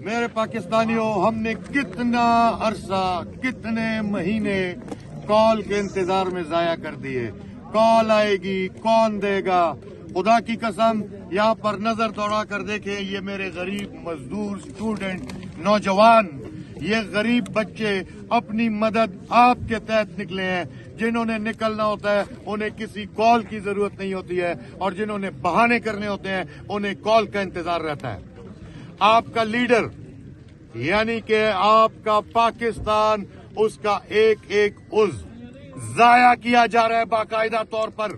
میرے پاکستانیوں، ہم نے کتنا عرصہ، کتنے مہینے کال کے انتظار میں ضائع کر دیے. کال آئے گی، کون دے گا؟ خدا کی قسم، یہاں پر نظر دوڑا کر دیکھیں، یہ میرے غریب مزدور، اسٹوڈنٹ، نوجوان، یہ غریب بچے اپنی مدد آپ کے تحت نکلے ہیں. جنہوں نے نکلنا ہوتا ہے انہیں کسی کال کی ضرورت نہیں ہوتی ہے، اور جنہوں نے بہانے کرنے ہوتے ہیں انہیں کال کا انتظار رہتا ہے. آپ کا لیڈر یعنی کہ آپ کا پاکستان، اس کا ایک ایک عضو ضائع کیا جا رہا ہے باقاعدہ طور پر.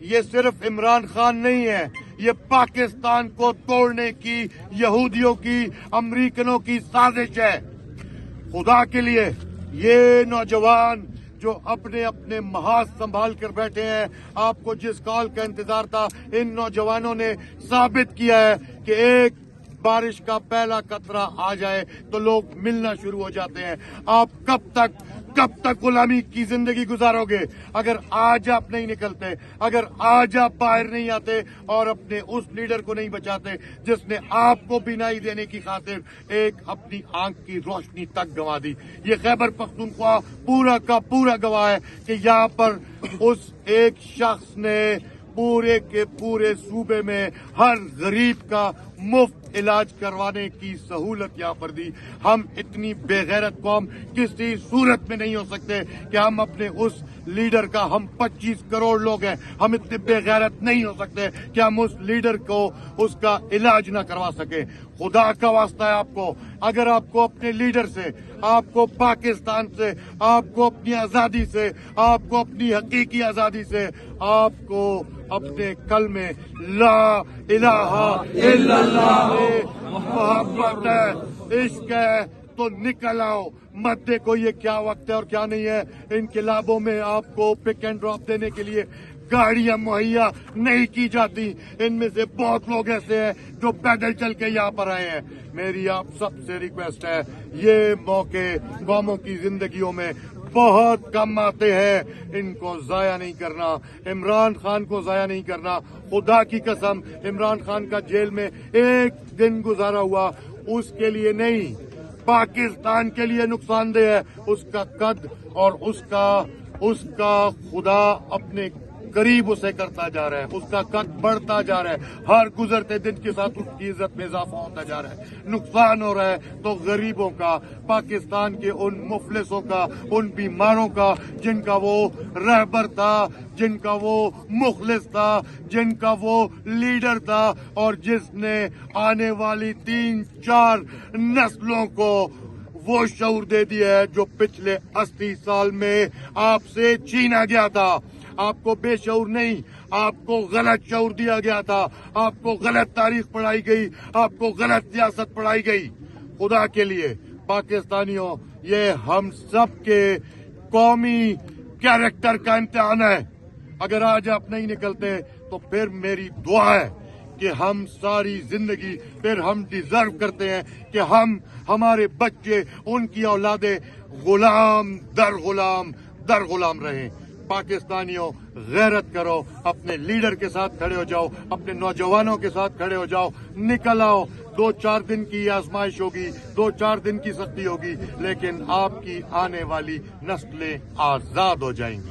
یہ صرف عمران خان نہیں ہے، یہ پاکستان کو توڑنے کی یہودیوں کی، امریکنوں کی سازش ہے. خدا کے لیے یہ نوجوان جو اپنے اپنے محاذ سنبھال کر بیٹھے ہیں، آپ کو جس کال کا انتظار تھا، ان نوجوانوں نے ثابت کیا ہے کہ ایک بارش کا پہلا قطرہ آ جائے تو لوگ ملنا شروع ہو جاتے ہیں. آپ کب تک غلامی کی زندگی گزارو گے؟ اگر آج آپ نہیں نکلتے، اگر آج آپ باہر نہیں آتے اور اپنے اس لیڈر کو نہیں بچاتے جس نے آپ کو بینائی دینے کی خاطر ایک اپنی آنکھ کی روشنی تک گنوا دی. یہ خیبر پختونخوا پورا کا پورا گواہ ہے کہ یہاں پر اس ایک شخص نے پورے کے پورے صوبے میں ہر غریب کا مفت علاج کروانے کی سہولت یہاں پر دی. ہم اتنی بے غیرت قوم کسی صورت میں نہیں ہو سکتے کہ ہم اپنے اس لیڈر کا، ہم 25 کروڑ لوگ ہیں، ہم اتنے بے غیرت نہیں ہو سکتے کہ ہم اس لیڈر کو اس کا علاج نہ کروا سکیں. خدا کا واسطہ ہے آپ کو، اگر آپ کو اپنے لیڈر سے، آپ کو پاکستان سے، آپ کو اپنی آزادی سے، آپ کو اپنی حقیقی آزادی سے، آپ کو اپنے کلمے لا الہ الا اللہ محبت ہے، عشق ہے، تو نکل آؤ. مت دیکھو یہ کیا وقت ہے اور کیا نہیں ہے. انقلابوں میں آپ کو پک اینڈ ڈراپ دینے کے لیے گاڑیاں مہیا نہیں کی جاتی. ان میں سے بہت لوگ ایسے ہیں جو پیدل چل کے یہاں پر آئے ہیں. میری آپ سب سے ریکویسٹ ہے، یہ موقع قوموں کی زندگیوں میں بہت کم آتے ہیں، ان کو ضائع نہیں کرنا. عمران خان کو ضائع نہیں کرنا. خدا کی قسم، عمران خان کا جیل میں ایک دن گزارا ہوا اس کے لیے نہیں، پاکستان کے لیے نقصان دہ ہے. اس کا قد اور اس کا خدا اپنے قریب اسے کرتا جا رہا ہے، اس کا قد بڑھتا جا رہا ہے. ہر گزرتے دن کے ساتھ اس کی عزت میں اضافہ ہوتا جا رہا ہے. نقصان ہو رہا ہے تو غریبوں کا، پاکستان کے ان مفلسوں کا، ان بیماروں کا جن کا وہ رہبر تھا، جن کا وہ مخلص تھا، جن کا وہ لیڈر تھا، اور جس نے آنے والی 3-4 نسلوں کو وہ شعور دے دیا ہے جو پچھلے 80 سال میں آپ سے چھینا گیا تھا. آپ کو بے شعور نہیں، آپ کو غلط شعور دیا گیا تھا، آپ کو غلط تاریخ پڑھائی گئی، آپ کو غلط سیاست پڑھائی گئی. خدا کے لیے پاکستانیوں، یہ ہم سب کے قومی کیریکٹر کا امتحان ہے. اگر آج آپ نہیں نکلتے تو پھر میری دعا ہے کہ ہم ساری زندگی، پھر ہم ڈیزرو کرتے ہیں کہ ہمارے بچے، ان کی اولادیں غلام در غلام رہیں. پاکستانیوں، غیرت کرو، اپنے لیڈر کے ساتھ کھڑے ہو جاؤ، اپنے نوجوانوں کے ساتھ کھڑے ہو جاؤ، نکل آؤ. 2-4 دن کی آزمائش ہوگی، 2-4 دن کی سختی ہوگی، لیکن آپ کی آنے والی نسلیں آزاد ہو جائیں گی.